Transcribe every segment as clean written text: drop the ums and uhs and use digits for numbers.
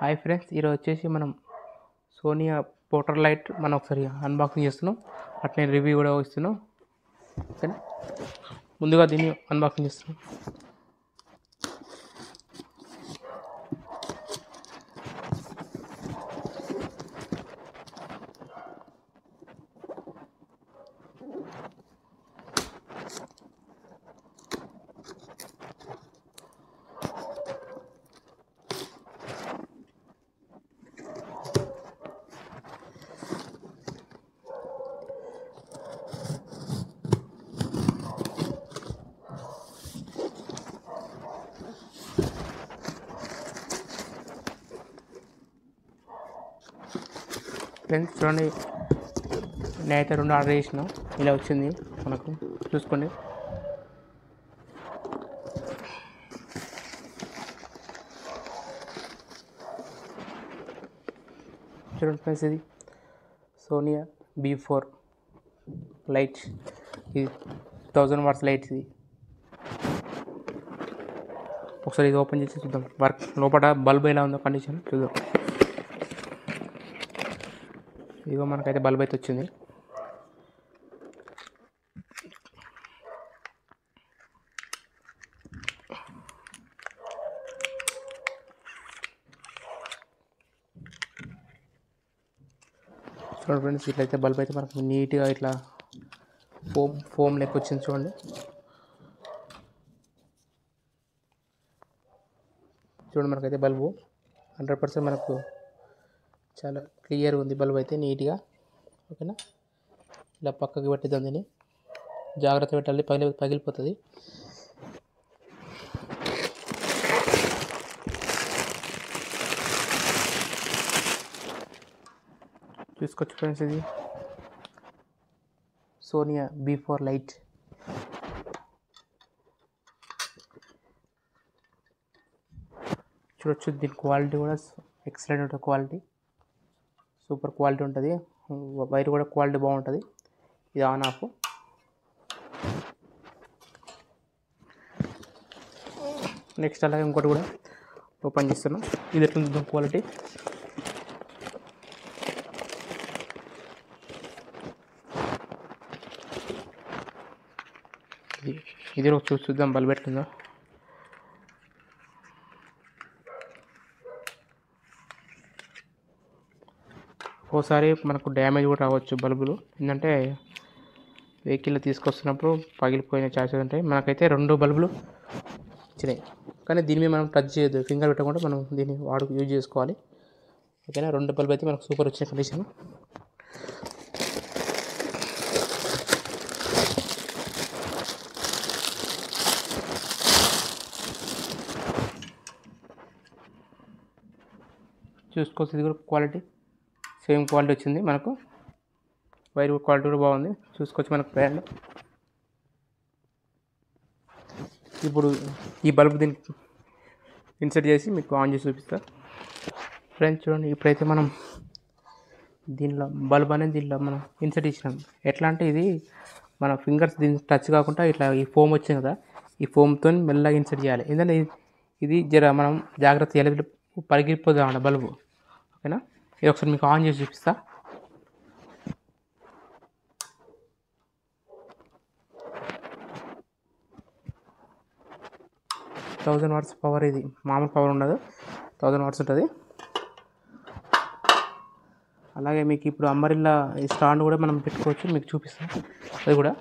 Hi friends, ఈరోజు వచ్చేసి మనం సోనియా పోర్టర్ లైట్ మనం ఒకసారి అన్బాక్సింగ్ చేస్తున్నాం, అట్నే రివ్యూ కూడా ఇస్తున్నాం. ఓకేనా, ముందుగా దీన్ని అన్బాక్సింగ్ చేస్తున్నాం. ఫ్రెండ్స్ చూడండి, నేనైతే 2 ఆర్డర్ చేసిన, ఇలా వచ్చింది మనకు, చూసుకోండి. చూడండి ఫ్రెండ్స్, ఇది సోనియా B4 లైట్, ఇది 1000 వాట్స్ లైట్. ఇది ఒకసారి ఇది ఓపెన్ చేసి చూద్దాం, వర్క్ లోపల బల్బ్ ఎలా ఉందో కండిషన్ చూద్దాం. ఇదిగో మనకైతే బల్బ్ అయితే వచ్చింది. చూడండి ఫ్రెండ్స్, ఇట్లయితే బల్బ్ అయితే మనకు నీట్గా ఇట్లా ఫోమ్ లెక్క వచ్చింది. చూడండి మనకైతే బల్బు 100% మనకు చాలా క్లియర్ ఉంది. బల్బ్ అయితే నీట్గా. ఓకేనా, ఇలా పక్కకి పెట్టిద్దాం, దీన్ని జాగ్రత్త పెట్టాలి, పగిలిపోతుంది. చూసుకోవచ్చు ఫ్రెండ్స్, ఇది సోనియా B4 లైట్. చూడొచ్చు, దీని క్వాలిటీ కూడా ఎక్సలెంట్ ఉంటుంది. క్వాలిటీ సూపర్ క్వాలిటీ ఉంటుంది. వైర్ కూడా క్వాలిటీ బాగుంటుంది. ఇది ఆన్ ఆఫ్. నెక్స్ట్ అలాగే ఇంకోటి కూడా ఓపెన్ చేస్తున్నాం. ఇది ఎట్లా ఉంటుంది క్వాలిటీ. ఇది చూద్దాం బల్బ్ ఎట్లుందో. ఓసారి మనకు డ్యామేజ్ కూడా రావచ్చు బల్బులు, ఏంటంటే వెహికల్లో తీసుకొస్తున్నప్పుడు పగిలిపోయిన ఛాన్సెస్ ఉంటాయి. మనకైతే 2 బల్బులు వచ్చినాయి, కానీ దీని మీద మనం టచ్ చేయొద్దు, ఫింగర్ పెట్టకుండా మనం దీన్ని యూజ్ చేసుకోవాలి. ఓకేనా, 2 బల్బు అయితే మనకు సూపర్ వచ్చిన కండిషన్. చూసుకోవచ్చు, ఇది కూడా క్వాలిటీ సేమ్ క్వాలిటీ వచ్చింది మనకు. వైర్ క్వాలిటీ కూడా బాగుంది, చూసుకోవచ్చు మనకు బ్రాండ్. ఇప్పుడు ఈ బల్బ్ దీనికి ఇన్సర్ట్ చేసి మీకు ఆన్ చేసి చూపిస్తా. ఫ్రెండ్స్ చూడండి, ఇప్పుడైతే మనం దీనిలో బల్బ్ అనేది దీనిలో మనం ఇన్సర్ట్ ఇచ్చినాం. ఎట్లా అంటే ఇది మన ఫింగర్స్ దీనికి టచ్ కాకుండా ఇట్లా ఈ ఫోమ్ వచ్చింది కదా, ఈ ఫోమ్తో మెల్లగా ఇన్సర్ట్ చేయాలి. ఎందుకంటే ఇది జర మనం జాగ్రత్త చేయాలి, పగిలిపోదాం అన్న బల్బు. ఓకేనా, ఇది ఒకసారి మీకు ఆన్ చేసి చూపిస్తా. థౌజండ్ వాట్స్ పవర్, ఇది మామూలు పవర్ ఉండదు, 1000 వాట్స్ ఉంటుంది. అలాగే మీకు ఇప్పుడు అంబరిల్లా ఈ స్టాండ్ కూడా మనం పెట్టుకోవచ్చు, మీకు చూపిస్తాం అది కూడా.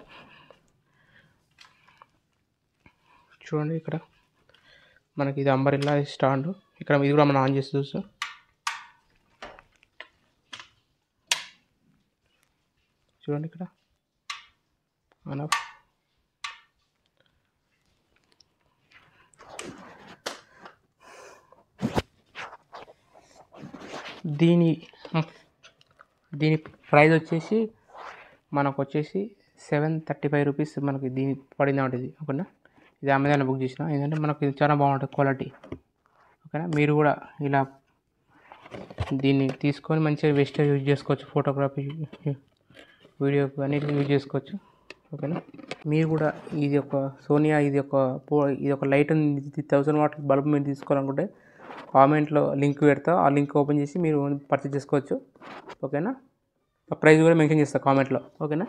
చూడండి, ఇక్కడ మనకి ఇది అంబరిల్లా స్టాండ్. ఇక్కడ ఇది కూడా మనం ఆన్ చేసి చూస్తాం. చూడండి, ఇక్కడ ఆన్ ఆఫ్. దీని ప్రైస్ వచ్చేసి మనకు వచ్చేసి 735 రూపీస్ మనకి దీని పడింది ఉంటుంది. ఓకేనా, ఇది అమెజాన్లో బుక్ చేసిన, ఎందుకంటే మనకు ఇది చాలా బాగుంటుంది క్వాలిటీ. ఓకేనా, మీరు కూడా ఇలా దీన్ని తీసుకొని మంచిగా వేస్టేజ్ యూజ్ చేసుకోవచ్చు, ఫోటోగ్రఫీ వీడియో అన్నిటిని యూజ్ చేసుకోవచ్చు. ఓకేనా, మీరు కూడా ఇది ఒక సోనియా ఇది ఒక లైట్ 1000 వాట్ బల్బ్ మీరు తీసుకోవాలనుకుంటే కామెంట్లో లింక్ పెడతా, ఆ లింక్ ఓపెన్ చేసి మీరు పర్చేస్ చేసుకోవచ్చు. ఓకేనా, ప్రైస్ కూడా మెన్షన్ చేస్తా కామెంట్లో. ఓకేనా.